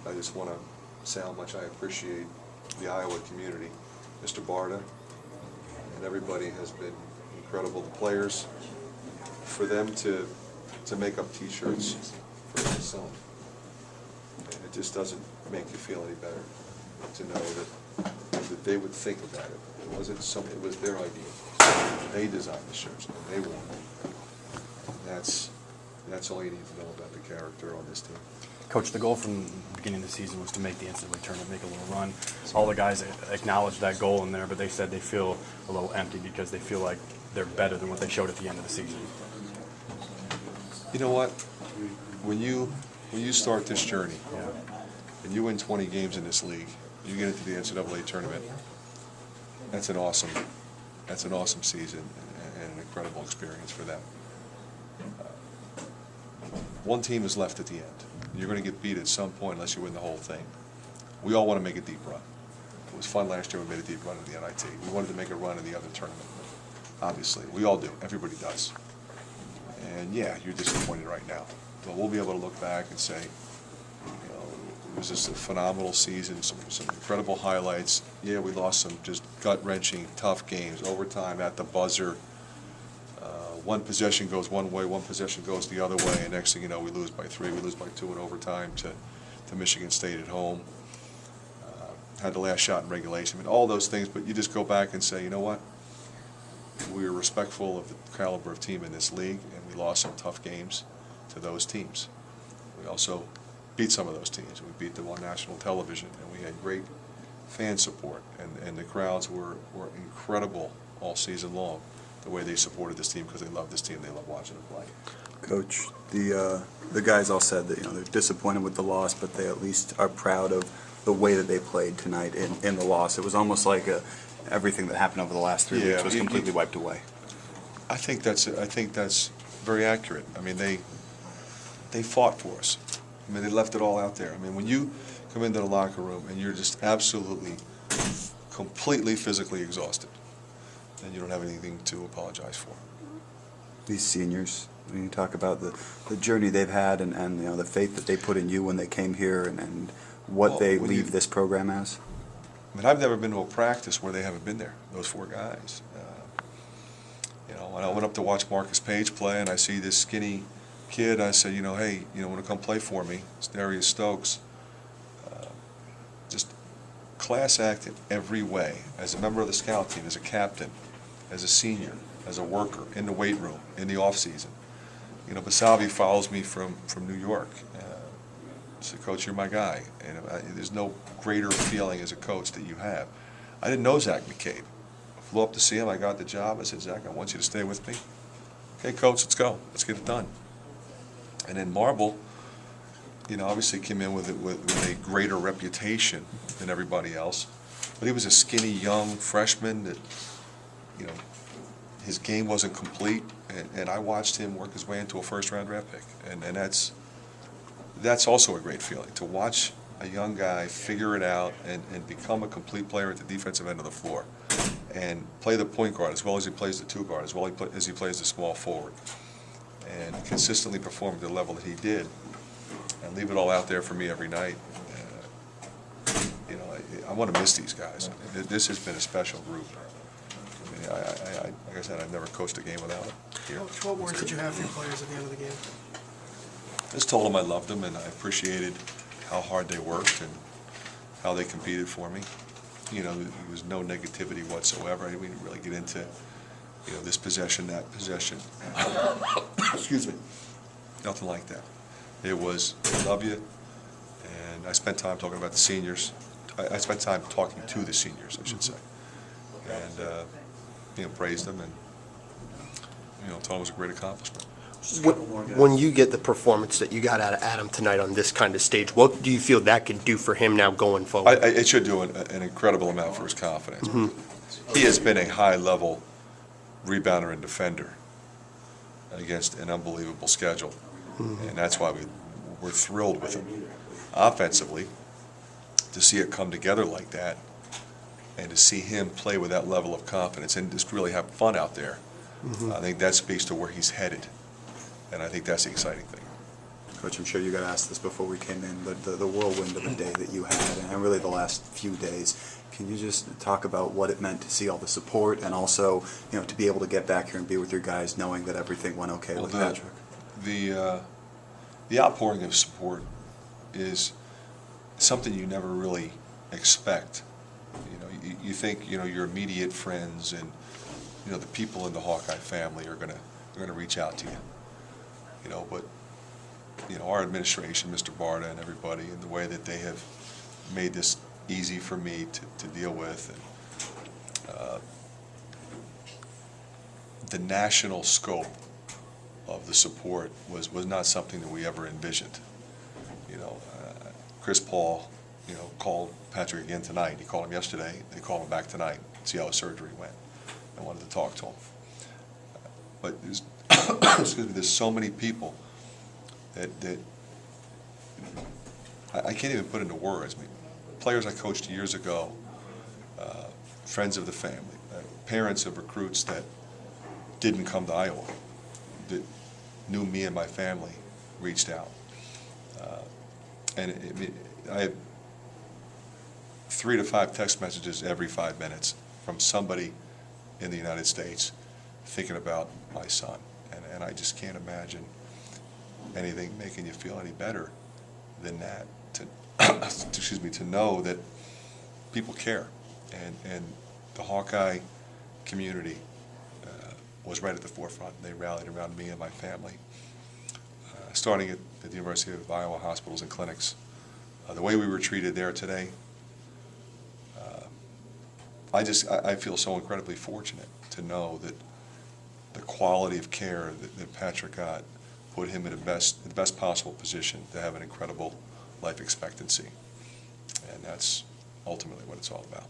I just want to say how much I appreciate the Iowa community. Mr. Barta and everybody has been incredible. The players, for them to make up T-shirts for my son, and it just doesn't make you feel any better to know that they would think about it. It wasn't something, it was their idea. They designed the shirts, and they wore them. That's all you need to know about the character on this team. Coach, the goal from the beginning of the season was to make the NCAA tournament, make a little run. All the guys acknowledged that goal in there, but they said they feel a little empty because they feel like they're better than what they showed at the end of the season. You know what? When you start this journey, and you win 20 games in this league, you get into the NCAA tournament. That's an awesome season and an incredible experience for them. One team is left at the end. You're going to get beat at some point unless you win the whole thing. We all want to make a deep run. It was fun last year. We made a deep run in the NIT. We wanted to make a run in the other tournament. Obviously, we all do. Everybody does. And yeah, you're disappointed right now. But we'll be able to look back and say, you know, it was just a phenomenal season, some incredible highlights. Yeah, we lost some just gut-wrenching, tough games, overtime at the buzzer. One possession goes one way, one possession goes the other way, and next thing you know, we lose by 3, we lose by 2 in overtime to Michigan State at home. Had the last shot in regulation, I mean, all those things, but you just go back and say, you know what? We were respectful of the caliber of team in this league, and we lost some tough games to those teams. We also beat some of those teams. We beat them on national television, and we had great fan support, and the crowds were incredible all season long, the way they supported this team, because they love this team, they love watching them play. Coach, the guys all said that, you know, they're disappointed with the loss, but they at least are proud of the way that they played tonight in the loss. It was almost like everything that happened over the last 3 weeks was completely wiped away. I think that's very accurate. I mean, they fought for us. I mean, they left it all out there. I mean, when you come into the locker room and you're just absolutely, completely physically exhausted, then you don't have anything to apologize for. These seniors, when you talk about the journey they've had and you know, the faith that they put in you when they came here and what they leave this program as. I mean, I've never been to a practice where they haven't been there, those 4 guys. You know, when I went up to watch Marcus Page play and I see this skinny kid, I said, you know, hey, you know, want to come play for me? It's Darius Stokes. Just class act in every way, as a member of the scout team, as a captain, as a senior, as a worker, in the weight room, in the off season. You know, Basavi follows me from New York. I said, Coach, you're my guy. And there's no greater feeling as a coach that you have. I didn't know Zach McCabe. I flew up to see him. I got the job. I said, Zach, I want you to stay with me. Okay, Coach, let's go. Let's get it done. And then Marble, you know, obviously came in with a greater reputation than everybody else. But he was a skinny, young freshman that, you know, his game wasn't complete. And I watched him work his way into a first-round draft pick. And that's also a great feeling, to watch a young guy figure it out and become a complete player at the defensive end of the floor and play the point guard as well as he plays the 2 guard, as well as he plays the small forward, and consistently perform at the level that he did and leave it all out there for me every night. You know, I want to miss these guys. I mean, this has been a special group. I mean, like I said, I've never coached a game without it here. Coach, what words did you have for your players at the end of the game? I just told them I loved them and I appreciated how hard they worked and how they competed for me. You know, there was no negativity whatsoever. We didn't really get into, you know, this possession, that possession. Excuse me. Nothing like that. It was, I love you, and I spent time talking about the seniors. I spent time talking to the seniors, I should say, and you know, praised them and, you know, told them it was a great accomplishment. When you get the performance that you got out of Adam tonight on this kind of stage, what do you feel that could do for him now going forward? It should do an incredible amount for his confidence. Mm-hmm. He has been a high-level rebounder and defender against an unbelievable schedule, and that's why we're thrilled with him. Offensively, to see it come together like that and to see him play with that level of confidence and just really have fun out there, I think that speaks to where he's headed. And I think that's the exciting thing. Coach, I'm sure you got asked this before we came in, but the whirlwind of a day that you had, and really the last few days, can you just talk about what it meant to see all the support, and also, you know, to be able to get back here and be with your guys, knowing that everything went okay with Patrick? The outpouring of support is something you never really expect. You know, you think, you know, your immediate friends and, you know, the people in the Hawkeye family are gonna reach out to you. You know, but, you know, our administration, Mr. Barta and everybody, and the way that they have made this easy for me to deal with, and the national scope of the support was not something that we ever envisioned. You know, Chris Paul, you know, called Patrick again tonight. He called him yesterday. They called him back tonight, see how his surgery went. I wanted to talk to him. But there's, excuse me, there's so many people that I can't even put into words. I mean, players I coached years ago, friends of the family, parents of recruits that didn't come to Iowa, that knew me and my family, reached out. I have 3 to 5 text messages every 5 minutes from somebody in the United States thinking about my son. And I just can't imagine anything making you feel any better than that, to excuse me, to know that people care. And the Hawkeye community was right at the forefront. They rallied around me and my family, starting at the University of Iowa hospitals and clinics. The way we were treated there today, I feel so incredibly fortunate to know that the quality of care that Patrick got put him in the best possible position to have an incredible life expectancy. And that's ultimately what it's all about.